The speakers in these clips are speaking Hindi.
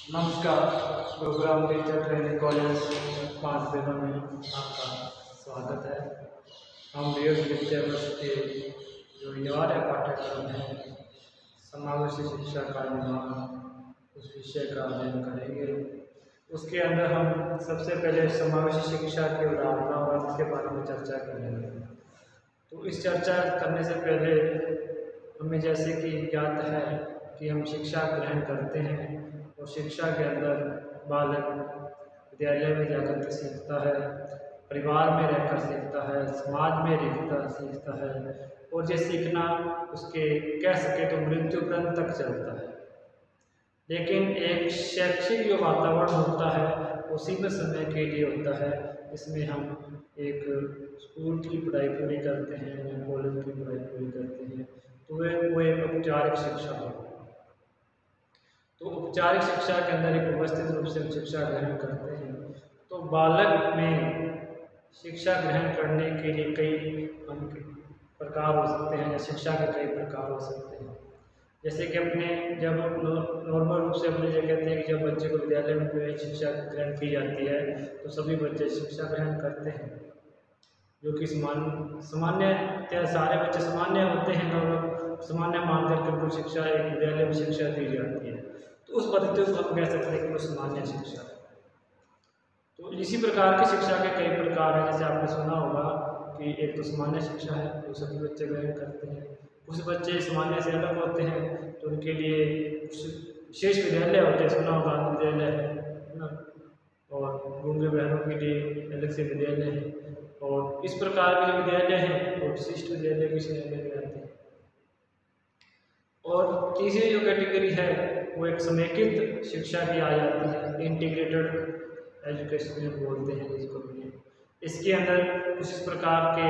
नमस्कार। प्रोग्राम टीचर ट्रेनिंग कॉलेज 5 दिनों में आपका स्वागत है। हम बीएड विद्या वर्ष के जो अनिवार्य पाठ्यक्रम है समावेशी शिक्षा का निर्माण, उस विषय का अध्ययन करेंगे। उसके अंदर हम सबसे पहले समावेशी शिक्षा की अवधारणा और इसके बारे में चर्चा करेंगे। तो इस चर्चा करने से पहले हमें जैसे कि ज्ञात है कि हम शिक्षा ग्रहण करते हैं और शिक्षा के अंदर बालक विद्यालय में जाकर के सीखता है, परिवार में रहकर सीखता है, समाज में रहकर सीखता है और ये सीखना उसके कह सके तो मृत्युपर्यंत तक चलता है। लेकिन एक शैक्षिक जो वातावरण होता है वो सीमित समय के लिए होता है। इसमें हम एक स्कूल की पढ़ाई पूरी करते हैं या कॉलेज की पढ़ाई पूरी करते हैं, तो वो एक औपचारिक शिक्षा है। तो औपचारिक शिक्षा के अंदर एक व्यवस्थित रूप से हम शिक्षा ग्रहण करते हैं। तो बालक में शिक्षा ग्रहण करने के लिए कई प्रकार हो सकते हैं या शिक्षा के कई प्रकार हो सकते हैं। जैसे कि अपने जब नॉर्मल रूप से अपने जो कहते हैं कि जब बच्चे को विद्यालय में शिक्षा ग्रहण की जाती है तो सभी बच्चे शिक्षा ग्रहण करते हैं, जो कि सामान्य सारे बच्चे सामान्य होते हैं। और सामान्य मान करके उनको शिक्षा एक विद्यालय में शिक्षा दी जाती है, तो उस पद्धति को हम कह सकते हैं कि वो सामान्य शिक्षा है। तो इसी प्रकार की शिक्षा के कई प्रकार हैं। जैसे आपने सुना होगा कि एक तो सामान्य शिक्षा है जो सभी बच्चे ग्रहण करते हैं। कुछ बच्चे सामान्य से अलग होते हैं तो उनके लिए विशेष विद्यालय होते हैं, सुना होगा विद्यालय है ना, और गूंगे बहनों के लिए अलग से विद्यालय है। और इस प्रकार के जो विद्यालय हैं वो विशिष्ट विद्यालय की श्रेणी में आते हैं। और तीसरी जो कैटेगरी है वो एक समेकित शिक्षा की आ जाती है, इंटीग्रेटेड एजुकेशन बोलते हैं जिसको भी। इसके अंदर कुछ इस प्रकार के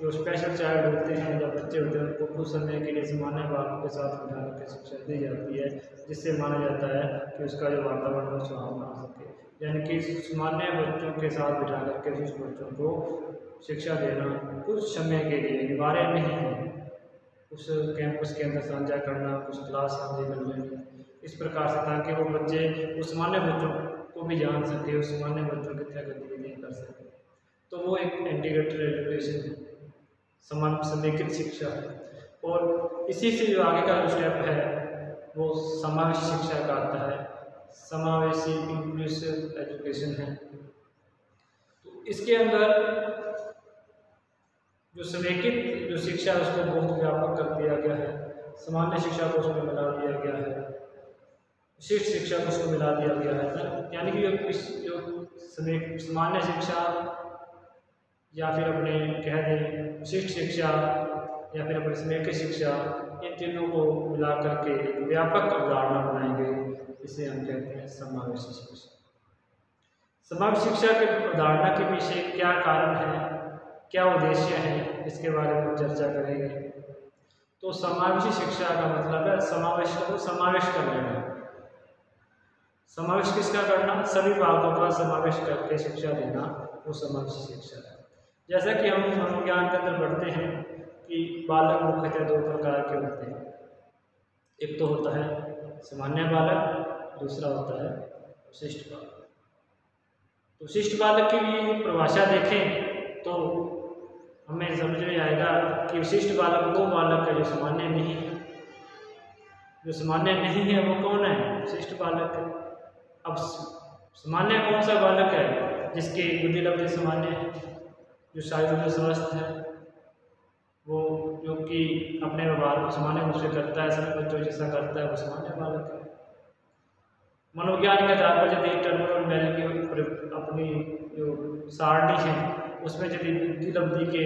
जो स्पेशल चाइल्ड होते हैं, जब बच्चे होते हैं, उनको कुछ समय के लिए सामान्य बालकों के साथ बिठा कर शिक्षा दी जाती है, जिससे माना जाता है कि उसका जो वातावरण है सुहावना हो सके। यानी कि सामान्य बच्चों के साथ बिठा करके उस बच्चों को शिक्षा देना कुछ समय के लिए अनिवार्य नहीं है। उस कैंपस के अंदर साझा करना, कुछ क्लास साझी कर लेना, इस प्रकार से, ताकि वो बच्चे उस सामान्य बच्चों को भी जान सके, उस सामान्य बच्चों की तरह गतिविधियाँ कर सके। तो वो एक इंटीग्रेटेड एजुकेशन है, समेकित शिक्षा है। और इसी से जो आगे का जो स्टेप है वो समावेशी शिक्षा का आता है, समावेशी इंक्लूसिव एजुकेशन है। तो इसके अंदर जो समेकित जो शिक्षा है उसको बहुत व्यापक कर दिया गया है। सामान्य शिक्षा को उसमें मिला दिया गया है, विशिष्ट शिक्षा को उसको मिला दिया गया है। यानी कि जो सामान्य शिक्षा या फिर अपने कह दें विशिष्ट शिक्षा या फिर अपने समेकित शिक्षा, इन तीनों को मिला करके एक व्यापक अवधारणा बनाई गई, इसे हम कहते हैं समावेशी शिक्षा। समावेशी शिक्षा की अवधारणा के पीछे क्या कारण है, क्या उद्देश्य है, इसके बारे में चर्चा करेंगे। तो समावेशी शिक्षा का मतलब है समावेश को समावेश कर लेना। समावेश किसका करना? सभी बालकों का समावेश करके शिक्षा देना, वो समावेशी शिक्षा है। जैसा कि हम मनोविज्ञान के अंदर पढ़ते हैं कि बालक मुख्यतः दो प्रकार के होते हैं। एक तो होता है सामान्य बालक, दूसरा होता है विशिष्ट बालक। तो विशिष्ट बालक की भी परिभाषा देखें तो हमें समझ में आएगा कि विशिष्ट बालक वो बालक है जो सामान्य नहीं है। जो सामान्य नहीं है वो कौन है? विशिष्ट बालक है। अब सामान्य कौन सा बालक है? जिसकी बुद्धि लब्धि सामान्य है, जो शारीरिक रूप से स्वस्थ है, वो जो कि अपने व्यवहार को सामान्य रूप से करता है, सभी बच्चों जैसा करता है, वो सामान्य बालक है। मनोविज्ञान के आधार पर यदि टर्नर मेल की अपनी जो सारणी है उसमें यदि बुद्धि लब्धि के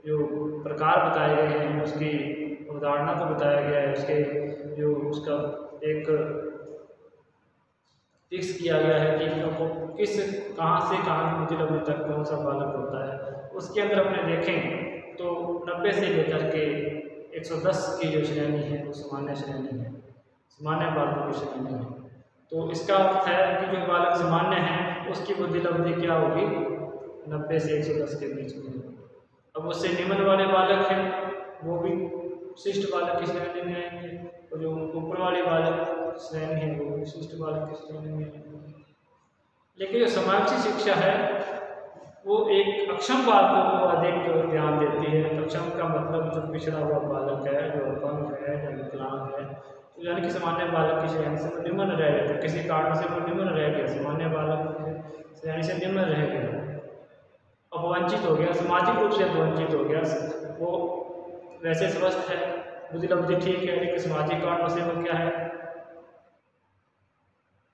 जो प्रकार बताए गए हैं, उसकी अवधारणा को बताया गया है, उसके जो उसका एक फिक्स किया गया है कि कहाँ से कहाँ की बुद्धि लब्धि तक कौन सा बालक होता है। उसके अंदर अपने देखें तो 90 से लेकर के 110 की जो श्रेणी है वो सामान्य श्रेणी है, सामान्य बालकों की श्रेणी है। तो इसका अर्थ है कि जो बालक सामान्य है उसकी बुद्धि लब्धि क्या होगी? 90 से 110 के बीच में। अब उससे निम्न वाले बालक हैं वो भी शिष्ट बालक की श्रेणी में आएंगे, और जो ऊपर वाले बालक श्रेणी है वो शिष्ट बालक की श्रेणी में आएंगे। लेकिन जो समावेशी शिक्षा है वो एक अक्षम बालकों को अधिक ध्यान देती है। अक्षम का मतलब जो पिछड़ा हुआ बालक है, जो अपंग है, जो विकलांग है, तो यानी कि सामान्य बालक की श्रेणी से वो निम्न रह गया, तो किसी कारण से वो निम्न रह गया, सामान्य बालक की श्रेणी से निम्न रह गया, अपवंचित हो गया, सामाजिक रूप से अपवंचित हो गया। वो वैसे स्वस्थ है, बुद्धि लब्धि ठीक है, लेकिन सामाजिक कारणों से वो क्या है,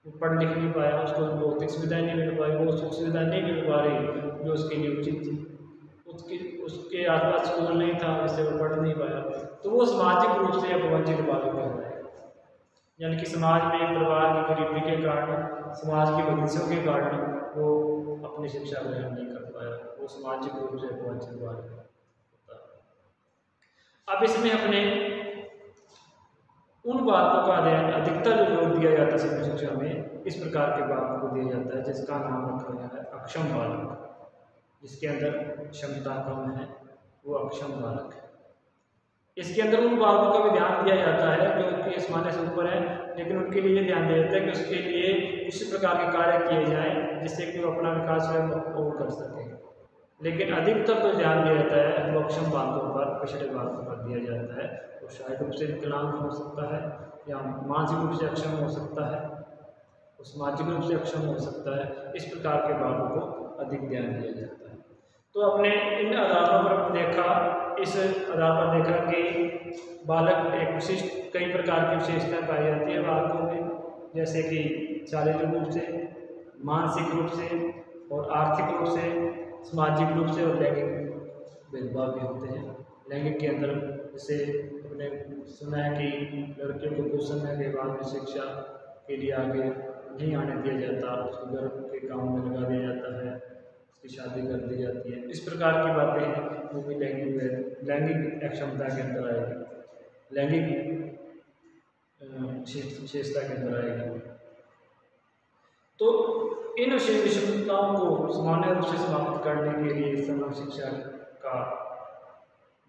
वो पढ़ लिख नहीं पाया, उसको भौतिक सुविधाएं नहीं मिल पाई, वो सुख सुविधाएं नहीं मिल पा रही जो उसके लिए उचित थी, उसके आसपास स्कूल नहीं था, जिससे वो पढ़ नहीं पाया, तो वो सामाजिक रूप से अपवंचित बालक हो जाए। यानी कि समाज में परिवार की गरीबी के कारण, समाज की बंदिशों के कारण वो अपनी शिक्षा ग्रहण नहीं कर पाया, वो सामाजिक रूप से अपवंचित बालक होता है। अब इसमें अपने उन बालकों का अध्ययन अधिकतर जोर दिया जाता है समग्र शिक्षा में, इस प्रकार के बालकों को दिया जाता है जिसका नाम रखा गया है अक्षम बालक, जिसके अंदर क्षमता कम है, वो अक्षम बालक है। इसके अंदर उन बालकों का भी ध्यान दिया जाता है जो कि सामान्य से ऊपर है, लेकिन उनके लिए ये ध्यान दिया जाता है कि उसके लिए उसी प्रकार के कार्य किए जाएं जिससे कि वो अपना विकास स्वयं और कर सके। लेकिन अधिकतर तो ध्यान दिया जाता है वो अक्षम बालकों पर, पिछड़े बालकों पर दिया जाता है। वो शारीरिक रूप से विकलांग हो सकता है, या मानसिक रूप से अक्षम हो सकता है, वो सामाजिक रूप से अक्षम हो सकता है। इस प्रकार के बालकों को अधिक ध्यान दिया जाता है। तो अपने इन आधारों पर देखा, इस आधार पर देखा कि बालक एक विशिष्ट कई प्रकार की विशेषताएं पाई जाती है बालकों में, जैसे कि शारीरिक रूप से, मानसिक रूप से और आर्थिक रूप से, सामाजिक रूप से, और लैंगिक भेदभाव भी होते हैं। लैंगिक के अंदर जैसे अपने सुना है कि लड़कियों को कुछ समय के बाद में शिक्षा के लिए आगे नहीं आने दिया जाता, उसको घर के काम में लगा दिया जाता है, उसकी शादी कर दी जाती है। इस प्रकार की बातें हैं वो भी लैंगिक अक्षमता के अंदर आएगी, लैंगिक विशेषता के अंदर आएगी। तो इन विशेषताओं को सामान्य रूप से समाप्त करने के लिए समग्र शिक्षा का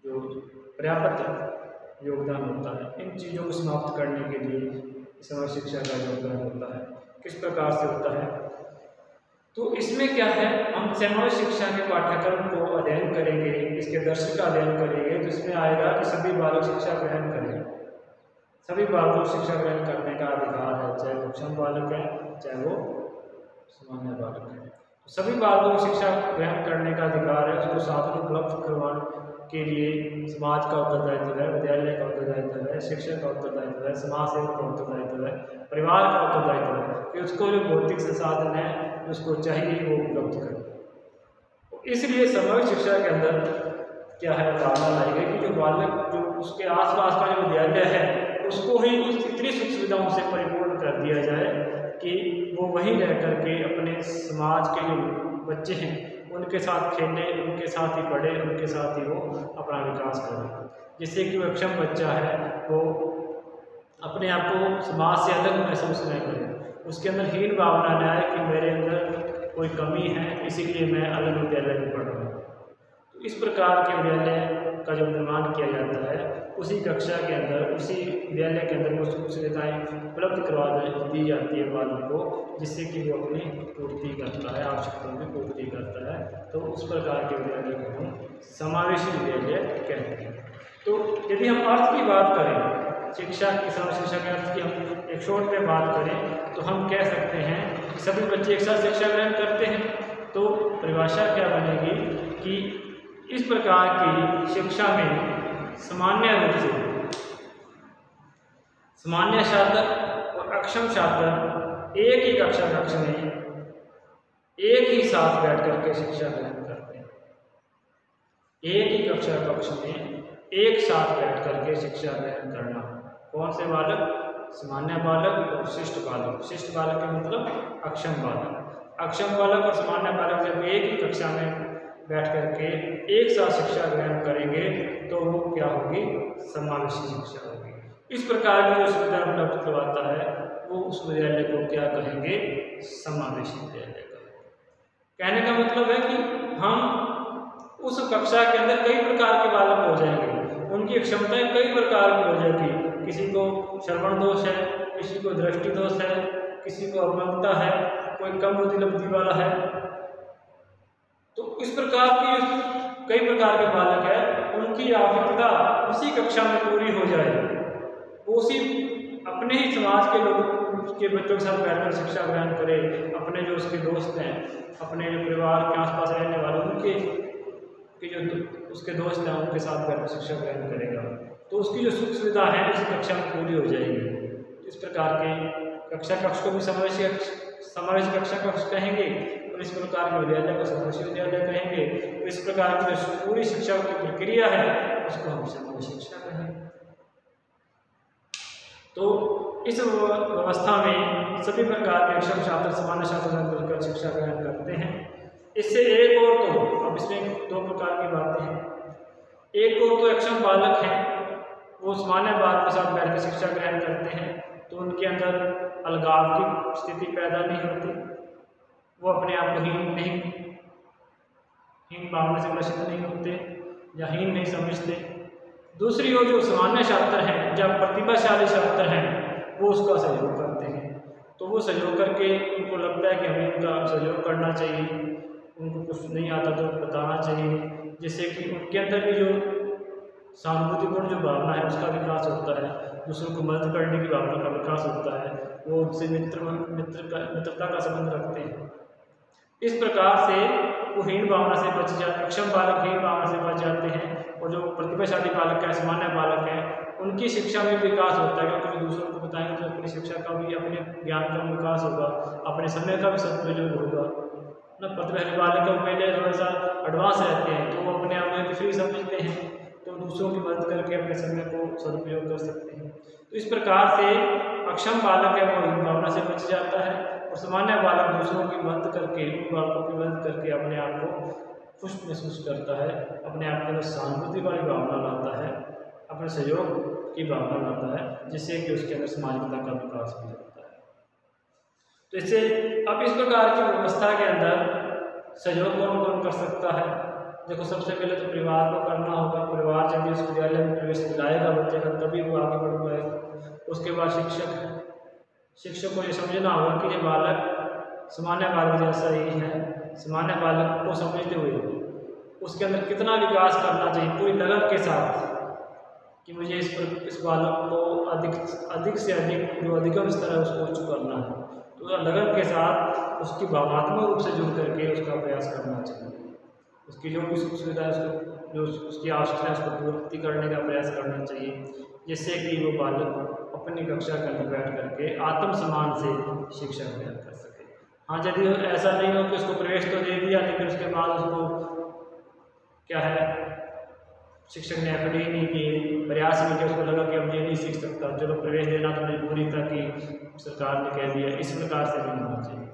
जो पर्याप्त योगदान होता है, इन चीज़ों को समाप्त करने के लिए समग्र शिक्षा का योगदान होता है। किस प्रकार से होता है, तो इसमें क्या है, हम समग्र शिक्षा के पाठ्यक्रम को अध्ययन करेंगे, इसके दर्शन का अध्ययन करेंगे, तो इसमें आएगा कि सभी बालक शिक्षा ग्रहण करें। सभी बालकों को शिक्षा ग्रहण करने का अधिकार है, चाहे वो अक्षम बालक है, चाहे वो सामान्य बालक है। तो सभी बालकों को शिक्षा ग्रहण करने का अधिकार है। उसको साधन उपलब्ध करवाने के लिए समाज का उत्तरदायित्व है, विद्यालय का उत्तरदायित्व है, शिक्षक का उत्तरदायित्व है, समाज सेवक का उत्तरदायित्व है, परिवार का उत्तरदायित्व है कि उसको जो भौतिक संसाधन है उसको चाहिए वो उपलब्ध करें। इसलिए समग्र शिक्षा के अंदर क्या है, धारणा लाई गई कि जो बालक जो उसके आसपास का जो विद्यालय है उसको ही उस इतनी सुख सुविधाओं से परिपूर्ण कर दिया जाए कि वो वहीं रह करके अपने समाज के जो बच्चे हैं उनके साथ खेले, उनके साथ ही पढ़े, उनके साथ ही वो अपना विकास करें, जिससे कि वो अक्षम बच्चा है वो अपने आप को समाज से अलग महसूस नहीं करे, उसके अंदर हीन भावना न आए कि मेरे अंदर कोई कमी है इसीलिए मैं अलग विद्यालय में पढ़ रहा हूँ। तो इस प्रकार के विद्यालय का जो निर्माण किया जाता है उसी कक्षा के अंदर, उसी विद्यालय के अंदर वो सुख सुविधाएँ उपलब्ध करवा दी जाती है बालक को, जिससे कि वो अपनी पूर्ति करता है, आवश्यकताओं की पूर्ति करता है। तो उस प्रकार के विद्यालय को हम समावेशी विद्यालय कहते हैं। तो यदि हम अर्थ की बात करें, शिक्षा की समग्र शिक्षा के अर्थ की हम एक शॉर्ट में बात करें तो हम कह सकते हैं कि सभी बच्चे एक साथ शिक्षा ग्रहण करते हैं। तो परिभाषा क्या बनेगी कि इस प्रकार की शिक्षा में सामान्य रूप से सामान्य छात्र और अक्षम छात्र एक ही कक्षा कक्ष में एक ही साथ बैठ करके शिक्षा ग्रहण करते हैं। एक ही कक्षा कक्ष में एक साथ बैठ करके शिक्षा ग्रहण करना। कौन से बालक? सामान्य बालक और शिष्ट बालक। शिष्ट बालक का मतलब अक्षम बालक। अक्षम बालक और सामान्य बालक जब एक ही कक्षा में बैठ करके एक साथ शिक्षा ग्रहण करेंगे तो वो क्या होगी? समावेशी शिक्षा होगी। इस प्रकार की जो सुविधा उपलब्ध करवाता है वो उस विद्यालय को क्या कहेंगे? समावेशी विद्यालय कहेंगे। कहने का मतलब है कि हम उस कक्षा के अंदर कई प्रकार के बालक हो जाएंगे, उनकी क्षमताएं कई प्रकार की हो जाती है। किसी को श्रवण दोष है, किसी को दृष्टि दोष है, किसी को अपंगता है, कोई कम बुद्धि लब्धि वाला है। तो इस प्रकार की कई प्रकार के बालक है, उनकी आवश्यकता उसी कक्षा में पूरी हो जाए, वो उसी अपने ही समाज के लोगों के बच्चों के साथ बैठकर शिक्षा ग्रहण करे, अपने जो उसके दोस्त हैं, अपने जो परिवार के आसपास रहने वाले उनके जो उसके दोस्त हैं उनके साथ बैठकर शिक्षा ग्रहण करेगा, तो उसकी जो सुख सुविधा है उसी कक्षा में पूरी हो जाएगी। इस प्रकार के कक्षा कक्ष को भी समावेशी कक्षा कक्ष कहेंगे, और इस प्रकार के विद्यालय को समावेशी विद्यालय कहेंगे। तो इस प्रकार की जो पूरी शिक्षा की प्रक्रिया है उसको हम समावेशी शिक्षा कहेंगे। तो इस व्यवस्था में सभी प्रकार के अक्षम छात्र सामान्य छात्रों से मिलकर शिक्षा ग्रहण करते हैं। इससे एक और तो अब इसमें दो प्रकार की बातें हैं। एक और तो अक्षम बालक हैं, वो सामान्य बालक के साथ बैठकर शिक्षा ग्रहण करते हैं, तो उनके अंदर अलगाव की स्थिति पैदा नहीं होती, वो अपने आप को हीन भावना से ग्रसित नहीं होते या हीन नहीं समझते। दूसरी ओर जो सामान्य छात्र हैं, जब प्रतिभाशाली छात्र हैं, वो उसका सहयोग करते हैं। तो वो सहयोग करके उनको लगता है कि हमें उनका सहयोग करना चाहिए, उनको कुछ नहीं आता तो बताना चाहिए, जिससे कि उनके अंदर भी जो सहानुभूतिपूर्ण जो भावना है उसका विकास होता है, दूसरों को मदद करने की भावना का विकास होता है, वो उनसे मित्रता का संबंध रखते हैं। इस प्रकार से वो हीन भावना से बच जाते, अक्षम बालक हीन भावना से बच जाते हैं, और जो प्रतिभाशाली बालक है, सामान्य बालक है, उनकी शिक्षा में विकास होता है, क्योंकि दूसरों को बताएंगे तो अपनी शिक्षा का भी, अपने ज्ञान का विकास होगा, अपने समय का भी सदुपयोग होगा ना। प्रतिभाशाली बालक को पहले थोड़ा सा एडवांस रहते हैं, तो वो अपने आप में फ्री समझते हैं, तो दूसरों की मदद करके अपने समय को सदुपयोग कर सकते हैं। तो इस प्रकार से अक्षम बालक है वो हीन भावना से बच जाता है, और सामान्य बालक दूसरों की मदद करके, उन बालकों की मदद करके अपने आप को खुश महसूस करता है, अपने आप के अंदर सहानुभूति वाली भावना लाता है, अपने सहयोग की भावना लाता है, जिससे कि उसके अंदर सामाजिकता का विकास हो जाता है। तो इससे अब इस प्रकार की व्यवस्था के अंदर सहयोग कौन कौन कर सकता है? देखो, सबसे पहले तो परिवार को करना होगा। परिवार जब इस विद्यालय में प्रवेश दिलाएगा बच्चे का, तभी वो आगे बढ़ पाएगा। उसके बाद शिक्षक को ये समझना होगा कि ये बालक सामान्य बालक जैसा ही है, सामान्य बालक को समझते हुए उसके अंदर कितना विकास करना चाहिए पूरी लगन के साथ, कि मुझे इस बालक को अधिक से अधिक जो अधिगम स्तर है उसको उच्च करना है। तो लगन के साथ उसकी भावनात्मक रूप से जुड़ करके उसका प्रयास करना चाहिए। उसकी जो भी सुख सुविधा है, उसको जो उसकी आवश्यकता है उसको पूर्ति करने का प्रयास करना चाहिए, जिससे कि वो बालक अपनी कक्षा के अंदर बैठ करके आत्मसम्मान से शिक्षा ग्रहण कर सके। हाँ, यदि ऐसा नहीं हो कि उसको प्रवेश तो दे दिया, लेकिन उसके बाद उसको क्या है, शिक्षक ने एफर्ट ही नहीं किए, प्रयास नहीं किया, उसको लगा कि अब ये नहीं सीख सकता, चलो प्रवेश देना तो मजबूरी था कि सरकार ने कह दिया, इस प्रकार से नहीं होना चाहिए।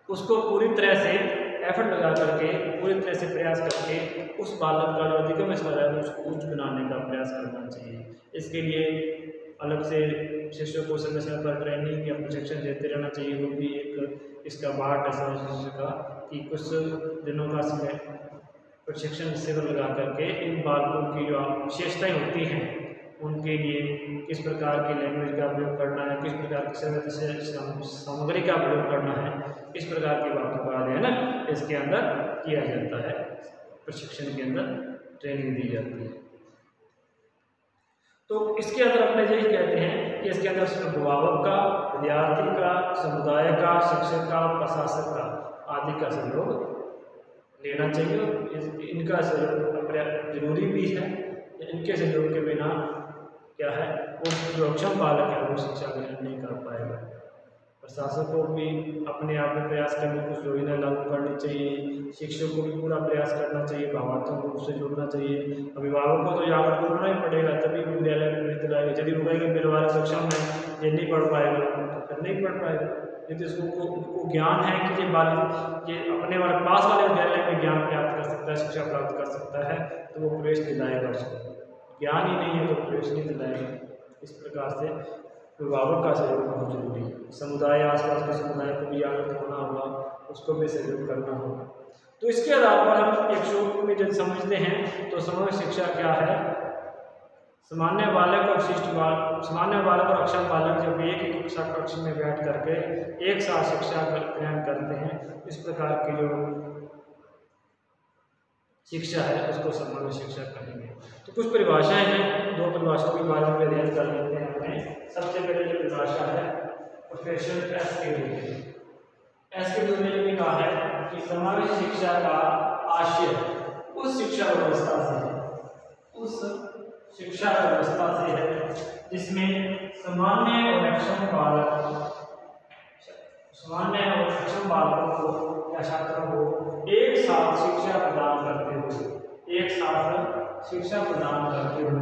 उसको पूरी तरह से एफर्ट लगा करके, पूरी तरह से प्रयास करके उस बालक का जो अधिगम स्तर है उसको उच्च बनाने का प्रयास करना चाहिए। इसके लिए अलग से शिक्षक को समय समय पर ट्रेनिंग या प्रशिक्षण देते रहना चाहिए। वो भी एक इसका पार्ट है समझ का, कि कुछ दिनों का समय प्रशिक्षण शिविर लगा करके इन बालकों की जो विशेषताएं होती हैं उनके लिए किस प्रकार की लैंग्वेज का प्रयोग करना है, किस प्रकार की सामग्री का प्रयोग करना है, इस प्रकार की बातों का अध्ययन इसके अंदर किया जाता है, प्रशिक्षण के अंदर ट्रेनिंग दी जाती है। तो इसके अंदर अपने यही कहते हैं कि इसके अंदर अभिभावक का, विद्यार्थी का, समुदाय का, शिक्षक का, प्रशासक का आदि का सहयोग लेना चाहिए। इनका सहयोग जरूरी भी है। इनके सहयोग के बिना क्या है, वो जो अक्षम बालक है वो शिक्षा ग्रहण नहीं कर पाएगा। प्रशासक को भी अपने आप में प्रयास करने की कुछ योजना लागू करनी चाहिए, शिक्षक को भी पूरा प्रयास करना चाहिए, भावनात्मक रूप से जुड़ना चाहिए। अभिभावक को तो जागरूक होना ही पड़ेगा, तभी विद्यालय में प्रवेश दिलाएगा। यदि वो कहेगा मेरे बालक सक्षम है, ये नहीं पढ़ पाएगा, तो फिर नहीं पढ़ पाएगा। यदि उसको ज्ञान है कि ये बालक ये अपने वाले पास वाले विद्यालय में ज्ञान प्राप्त कर सकता है, शिक्षा प्राप्त कर सकता है, तो वो प्रवेश दिलाएगा उसको। ज्ञान ही नहीं है तो प्रवेश नहीं दिलाएगा। इस प्रकार से अभिभावक का सहयोग बहुत जरूरी है। समुदाय, आसपास के समुदाय को भी जागरूक होना होगा, उसको भी सहयोग करना होगा। तो इसके आधार पर हम एक शोध में जब समझते हैं तो समग्र शिक्षा क्या है। सामान्य बालक और सामान्य बालक और अक्षम बालक जब एक ही कक्षा कक्ष में बैठ करके एक साथ शिक्षा ग्रहण करते हैं, इस प्रकार की जो शिक्षा है उसको समग्र शिक्षा कहेंगे। तो कुछ परिभाषाएं हैं, 2 परिभाषाओं के बारे में अध्ययन कर लेते हैं अपने। सबसे पहले जो परिभाषा है प्रोफेसर एस के डू ने कहा है कि समग्र शिक्षा का आशय उस शिक्षा व्यवस्था से है जिसमें सामान्य और अक्षम बालकों को या छात्रों को एक साथ शिक्षा प्रदान करते हुए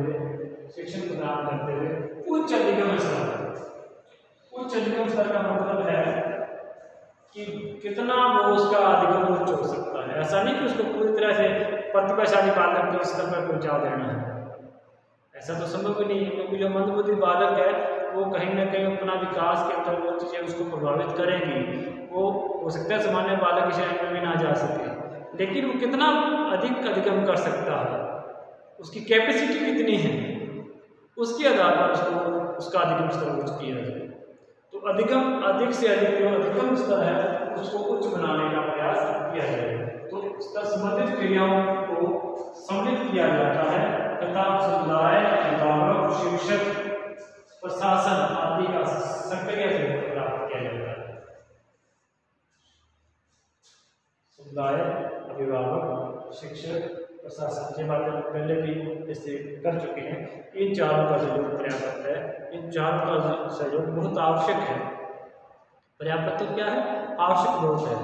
उच्च अधिगम स्तर का मतलब है कि कितना वो उसका अधिगम उच्च हो सकता है। ऐसा नहीं कि उसको पूरी तरह से प्रतिभाशाली बालक के स्तर पर पहुंचा देना है, ऐसा तो संभव ही नहीं है, क्योंकि जो मंदबुद्धि बालक है वो कहीं ना कहीं अपना विकास के अंदर वो चीज़ें उसको प्रभावित करेंगी। वो हो सकता है सामान्य बालक की श्रेणी में भी ना जा सके, लेकिन वो कितना अधिक अधिगम कर सकता है, उसकी कैपेसिटी कितनी है, उसके आधार पर उसको उसका अधिगम स्तर उच्च किया जाए। तो अधिक से अधिक जो अधिगम स्तर है उसको उच्च बनाने का प्रयास किया जाए। तो संबंधित क्रियाओं को सम्मिलित किया जाता है तथा समुदाय, अभिभावक, शिक्षक, प्रशासन आदि का सक्रिय सहयोग प्राप्त किया जाता है। समुदाय, अभिभावक, शिक्षक, प्रशासन, ये बातें पहले भी इससे कर चुके हैं। इन चारों का सहयोग पर्याप्त है, इन चारों का सहयोग बहुत आवश्यक है। पर्याप्त तो क्या है, आवश्यक बहुत है।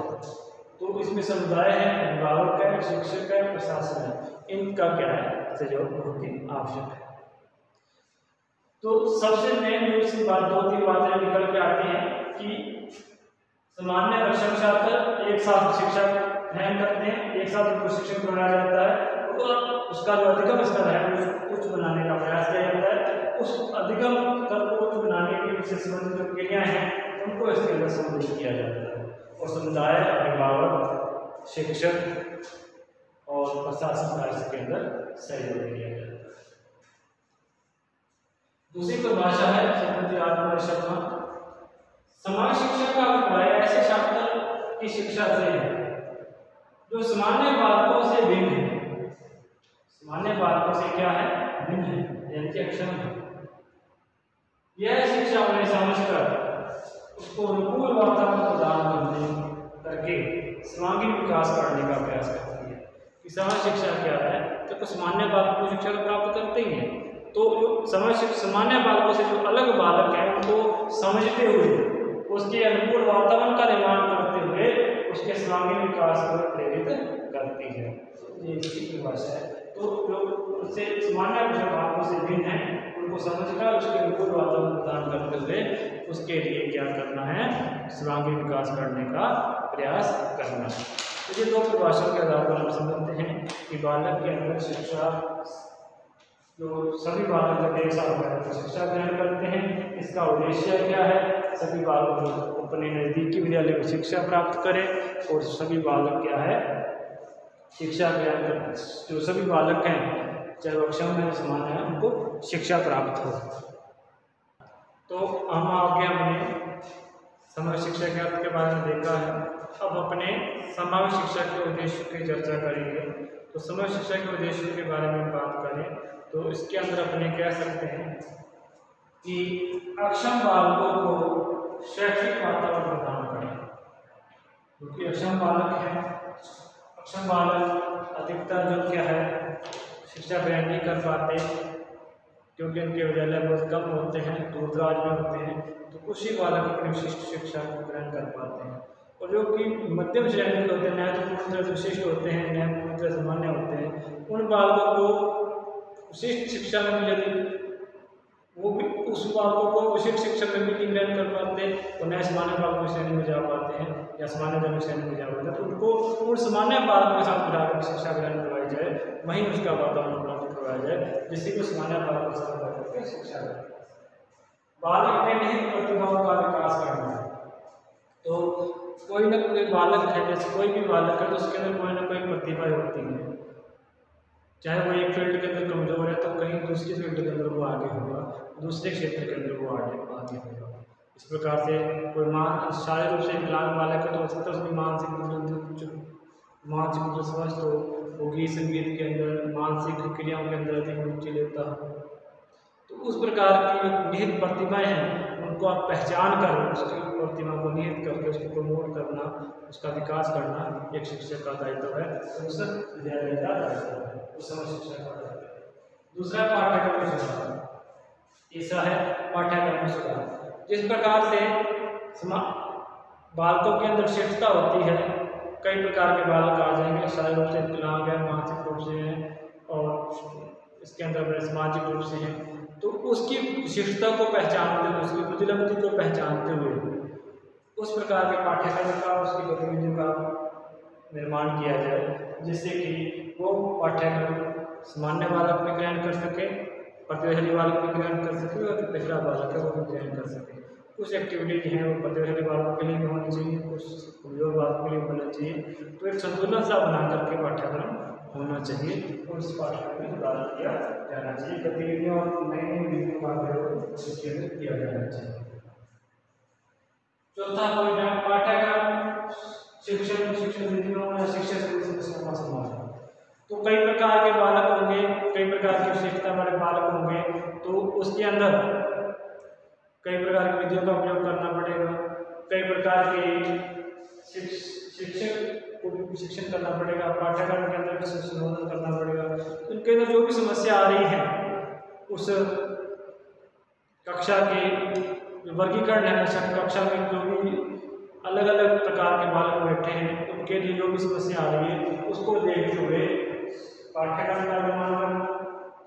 तो इसमें समुदाय है, अभिभावक है, शिक्षक है, प्रशासन है, इनका क्या है, सहयोग बहुत ही आवश्यक है। तो सबसे मेन जो सी बात 2-3 बातें निकल के आती हैं कि सामान्य अक्षम छात्र एक साथ शिक्षा ग्रहण करते हैं, एक साथ उनको शिक्षक बनाया जाता है, तो उसका जो अधिगम स्तर है उसको उच्च बनाने का प्रयास किया जाता है। उस अधिगम स्तर को उच्च बनाने के विशेष संबंधित जो क्रियाएं हैं उनको इसके अंदर सम्मिलित किया जाता है, और समुदाय, अभिभावक, शिक्षक और प्रशासन का इसके अंदर सहयोग किया जाता है। दूसरी परिभाषा है श्रीमती आत्मा शर्मा, समाज शिक्षा का अभिप्राय ऐसे छात्र की शिक्षा से है जो सामान्य बालकों से भिन्न है। सामान्य बालकों से क्या है, भिन्न है, यानी कि अक्षम है। यह शिक्षा उन्हें समझकर उसको अनुकूल वातावरण प्रदान करके सर्वांगीण विकास करने का प्रयास करती है। कि समाज शिक्षा क्या है, तो सामान्य बालकों को शिक्षा प्राप्त करते ही हैं, तो जो सामान्य बालकों से जो अलग बालक हैं उनको समझते हुए उसके अनुकूल वातावरण का निर्माण करते हुए उसके सर्वांगीण विकास को प्रेरित करती है। ये इसकी परिभाषा है। तो जो उससे सामान्य बालकों से भिन्न है उनको समझकर उसके अनुकूल वातावरण प्रदान करते हुए उसके लिए क्या करना है, सर्वांगीण विकास करने का प्रयास करना है। तो ये 2 परिभाषाओं के आधार पर हम समझते हैं कि बालक के अंदर शिक्षा, जो सभी बालक जब एक साथ बैठकर शिक्षा ग्रहण करते हैं, इसका उद्देश्य क्या है, सभी बालक अपने नज़दीकी विद्यालय में शिक्षा प्राप्त करें, और सभी बालक क्या है, शिक्षा ग्रहण कर, जो सभी बालक हैं चाहे वो अक्षम है सामान्य है, उनको शिक्षा प्राप्त हो। तो हम आगे हमने समग्र शिक्षा के अर्थ के बारे में देखा है, अब अपने समग्र शिक्षा के उद्देश्य की चर्चा करेंगे। तो समग्र शिक्षा के उद्देश्य के बारे में बात करें तो इसके अंदर अपने कह सकते हैं कि अक्षम बालकों को शैक्षिक वातावरण प्रदान करें, क्योंकि अक्षम बालक हैं, अक्षम बालक अधिकतर जो क्या है शिक्षा ग्रहण नहीं कर पाते, क्योंकि उनके विद्यालय बहुत कम होते हैं, दूर दराज में होते हैं, तो कुछ ही बालक अपनी विशिष्ट शिक्षा को ग्रहण कर पाते हैं। और जो कि मध्यम श्रेणी के होते हैं, न तो पूरी तरह से विशिष्ट होते हैं, न पूरी तरह सामान्य होते हैं, उन बालकों को विशिष्ट शिक्षा में यदि वो भी उस बालकों को विशिष्ट शिक्षा में भी नहीं ग्रहण कर पाते और न सामान्य बालकों की श्रेणी में जा पाते हैं या सामान्य बालकों की श्रेणी में जा पाते हैं, तो उनको उन सामान्य बालकों के साथ मिलाकर शिक्षा ग्रहण करवाई जाए, वहीं उसका वातावरण उपलब्ध करवाया जाए जिससे कि सामान्य बालकों के साथ बैठकर शिक्षा ग्रहण। बालक में नहीं प्रतिभाओं का विकास करना है, तो कोई ना कोई बालक है, जैसे कोई भी बालक है तो उसके अंदर कोई ना कोई प्रतिभा होती है, चाहे वो एक फील्ड के अंदर कमज़ोर है तो कहीं दूसरी फील्ड के अंदर वो आगे होगा, दूसरे क्षेत्र के अंदर वो आगे होगा। इस प्रकार से कोई शारीरिक रूप से विकलांग बालक है तो हो सकता है उसकी मानसिक रूप से स्वस्थ होगी, संगीत के अंदर, मानसिक क्रियाओं के अंदर अधिक रुचि लेता है। तो उस प्रकार की निहित प्रतिभाएं हैं उनको आप पहचान कर उसकी प्रतिभा को निहित करके उसको प्रमोट करना, उसका विकास करना एक शिक्षक का दायित्व है, दूसरा विद्यालय का दायित्व है, उस समय शिक्षक का दायित्व है। दूसरा पाठ्यक्रम में सुधार, तीसरा है पाठ्यक्रम में सुधार। जिस प्रकार से बालकों के अंदर शिक्षता होती है, कई प्रकार के बालक आ जाएंगे, शारीरिक रूप से विकलांग है, मानसिक रूप से हैं और इसके अंदर सामाजिक रूप से हैं, तो उसकी विशिष्टता को पहचानते हुए, उसकी बुद्धिमत्ता को पहचानते हुए उस प्रकार के पाठ्यक्रम का, उसकी गतिविधियों का निर्माण किया जाए, जिससे कि वो पाठ्यक्रम सामान्य बालक भी ग्रहण कर सके, प्रतिभाशाली बालक भी ग्रहण कर सके और पिछड़ा बालक है वो भी ग्रहण कर सके। कुछ एक्टिविटीज हैं वो प्रतिभाशाली बालकों के लिए भी होनी चाहिए, कुछ कमजोर बालकों के लिए होना चाहिए। तो एक संतुलन सा बना करके पाठ्यक्रम होना चाहिए और उस पाठ्यक्रम में सुधार किया जाना चाहिए। गतिविधियों और नई नई विधियों का प्रयोग इसके अंदर किया जाना चाहिए। चौथा पॉइंट है पाठ्यक्रम शिक्षण विधियों या शिक्षा समस्याओं का समाधान। तो कई प्रकार के बालक होंगे, कई प्रकार की विशेषता वाले बालक होंगे, तो उसके अंदर कई प्रकार की विधियों का उपयोग करना पड़ेगा, कई प्रकार के शिक्षक को भी प्रशिक्षण करना पड़ेगा, पाठ्यक्रम के अंदर भी संशोधन करना पड़ेगा। तो इनके अंदर जो भी समस्या आ रही है, उस कक्षा के वर्गीकरण है, कक्षा में जो भी अलग अलग प्रकार के बालक बैठे हैं उनके लिए जो भी समस्या आ रही है उसको देखते हुए पाठ्यक्रम का निर्माण करना,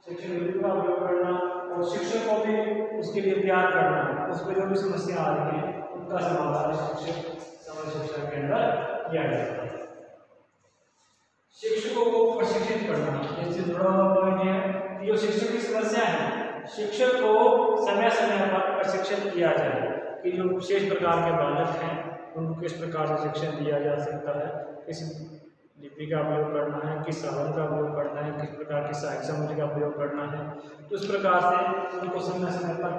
शिक्षण विधि का उपयोग करना और शिक्षक को भी उसके लिए तैयार करना, उसमें जो भी समस्या आ रही है उनका समाधान शिक्षा के अंदर किया जाता है। शिक्षकों को प्रशिक्षित करना, इससे जुड़ा हुआ पॉइंट है कि जो शिक्षक की समस्या है, शिक्षक को समय समय पर प्रशिक्षण किया जाए कि जो विशेष प्रकार के बालक हैं उनको किस प्रकार से शिक्षण दिया जा सकता है, किस लिपि का उपयोग करना है, किस साधन का उपयोग करना है, किस प्रकार की सहायक सामग्री का उपयोग करना है। तो इस प्रकार से उनको समय समय पर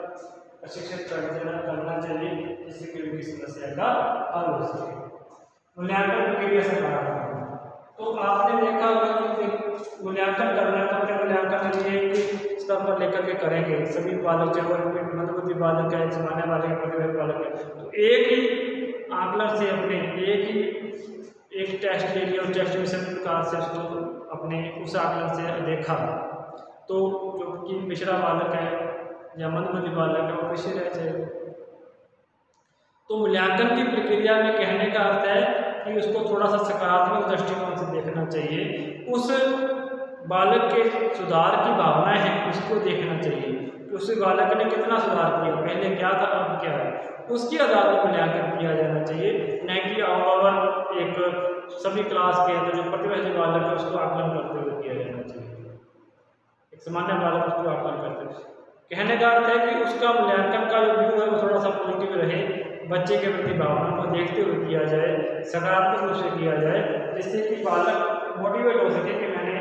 प्रशिक्षित करना चाहिए जिससे कि उनकी समस्या का हल हो सके। मूल्यांकन प्रक्रिया से बाहर, तो आपने देखा होगा कि मूल्यांकन करना है तो अपने मूल्यांकन के लिए स्तर पर लेकर के करेंगे। सभी बालक, चाहे मंदबुद्धि बालक है, सामान्य बालक है, प्रतिभाशाली बालक है, तो एक ही आकलन से अपने एक टेस्ट ले लिया और टेस्ट में सभी प्रकार से उसको अपने उस आकलन से देखा, तो जो कि पिछड़ा बालक है या मंदबुद्धि बालक है वो पीछे रह जाएगा। तो मूल्यांकन की प्रक्रिया में कहने का अर्थ है कि उसको थोड़ा सा सकारात्मक दृष्टिकोण से देखना चाहिए। उस बालक के सुधार की भावनाएं हैं उसको देखना चाहिए कि उस बालक ने कितना सुधार किया, पहले क्या था अब क्या है, उसके आधार पर मूल्यांकन किया जाना चाहिए। न कि ओवरऑल एक सभी क्लास के अंदर जो प्रतिभाशाली बालक है उसको आकलन करते हुए किया जाना चाहिए, एक सामान्य बालक उसको आकलन करते हुए। कहने का अर्थ है कि उसका मूल्यांकन का जो व्यू है वो थोड़ा सा पॉजिटिव रहे, बच्चे के प्रति भावना को देखते हुए किया जाए, सकारात्मक रूप से किया जाए, जिससे कि बालक मोटिवेट हो सके कि मैंने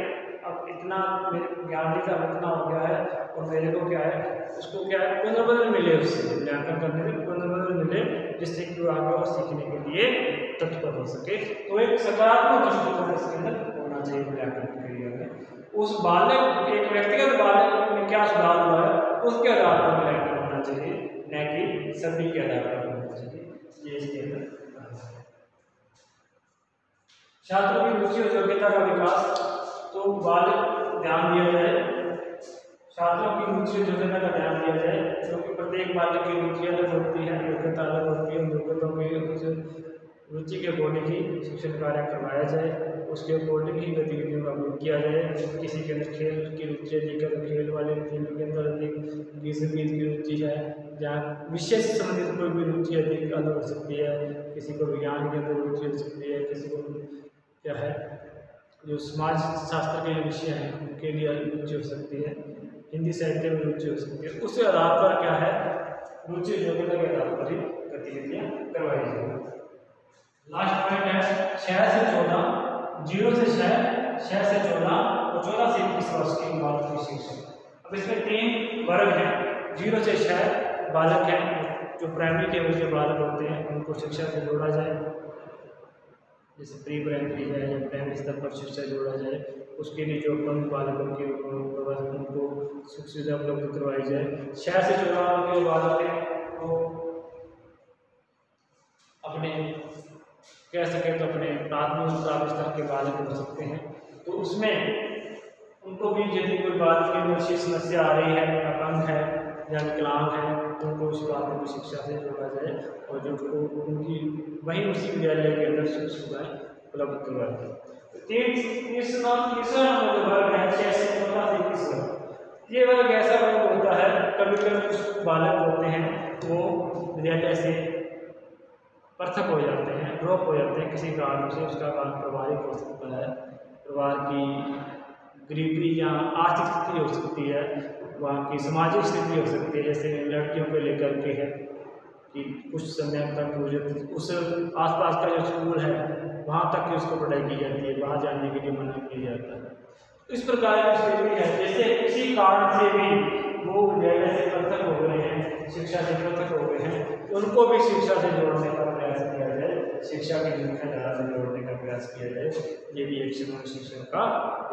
अब इतना मेरे ज्ञान का इतना हो गया है और मेरे को क्या है, उसको क्या है पुनर्बदल मिले, उससे मूल्यांकन करने से पुनर्बदल मिले, जिससे कि वो आगे और सीखने के लिए तत्पर हो सके। तो एक सकारात्मक दृष्टिकोण इसके अंदर होना चाहिए मूल्यांकन प्रक्रिया में। उस बालक, एक व्यक्तिगत बालक में क्या सुधार हुआ है उसके आधार पर मूल्यांकन होना चाहिए, न कि सभी के आधार पर होना चाहिए। ये इसके अंदर छात्रों की रुचि और योग्यता का विकास, तो बालक ध्यान दिया जाए, छात्रों की रुचि और योग्यता का ध्यान दिया जाए, क्योंकि प्रत्येक बालक की रुचि अलग होती है, योग्यता अलग होती है। योग्यताओं की रुचि के अकॉर्डिंग ही शिक्षण कार्य करवाया जाए, उसके अकॉर्डिंग ही गतिविधियों का उपयोग किया जाए। किसी के अंदर खेल की रुचि अधिक है तो खेल वाले फील्ड के अंदर अधिक, संगीत की रुचि है, जहाँ विषय से संबंधित कोई भी रुचि अधिक अलग हो सकती है, किसी को विज्ञान के अंदर रुचि हो सकती है, किसी को क्या है जो समाज शास्त्र के विषय हैं उनके लिए रुचि हो सकती है, हिंदी साहित्य में रुचि हो सकती है। उसके आधार पर क्या है, रुचि योग्यता के आधार पर ही गतिविधियाँ करवाई जाएगी। लास्ट पॉइंट है 6 से 14, 0 से 6 6 से 14 और 14 से 21 वर्ष के बालक की शिक्षा। अब इसमें 3 वर्ग हैं, 0 से 6 बालक हैं जो प्राइमरी लेवल के बालक होते हैं, उनको शिक्षा से जोड़ा जाए, जैसे प्री प्राइमरी है या प्राइमरी स्तर पर शिक्षा जोड़ा जाए। उसके लिए जो अपंग बालकों के उनको सुख सुविधा उपलब्ध करवाई जाए। 6 से 14 के बालक हैं वो अपने कह सकें तो अपने प्राथमिक स्तर के बालक हो सकते हैं, तो उसमें उनको भी यदि कोई बालक की विशेष समस्या आ रही है, अपंग है या विकलांग है, तो उनको उस बालकों की शिक्षा से जोड़ा जाए और जो उनकी वहीं उसी विद्यालय के अंदर सुख सुविधाएं उपलब्ध करवाई जाए। तीसरा नंबर वर्ग है 6 से 14 से 21 वर्ग। ये वर्ग ऐसा वर्ग होता है, कभी कभी कुछ बालक होते हैं वो विद्यालय से पृथक हो जाते हैं, ड्रॉप हो जाते हैं किसी कारण से। उसका कारण पारिवारिक हो सकता है, परिवार की गरीबी या आर्थिक स्थिति हो सकती है, वहाँ की सामाजिक स्थिति हो सकती है। जैसे लड़कियों को लेकर के है कि कुछ समय तक उस आसपास का जो स्कूल है वहाँ तक की उसको पढ़ाई की जाती है, बाहर जाने के लिए मना किया जाता है। इस प्रकार की स्थिति है, जैसे किसी कारण से भी वो विद्यालय से पृथक हो गए हैं, शिक्षा से पृथक हो गए हैं, उनको भी शिक्षा से जोड़ने का प्रयास किया जाए, शिक्षा की मुख्य धारा से जोड़ने का प्रयास किया जाए। ये भी एक समग्र शिक्षा का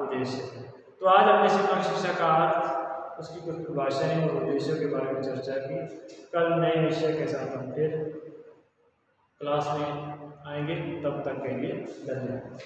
उद्देश्य है। तो आज हमने समग्र शिक्षा का अर्थ, उसकी कुछ परिभाषाएं और उद्देश्यों के बारे में चर्चा की। कल नए विषय के साथ हम फिर क्लास में आएंगे, तब तक के लिए धन्यवाद।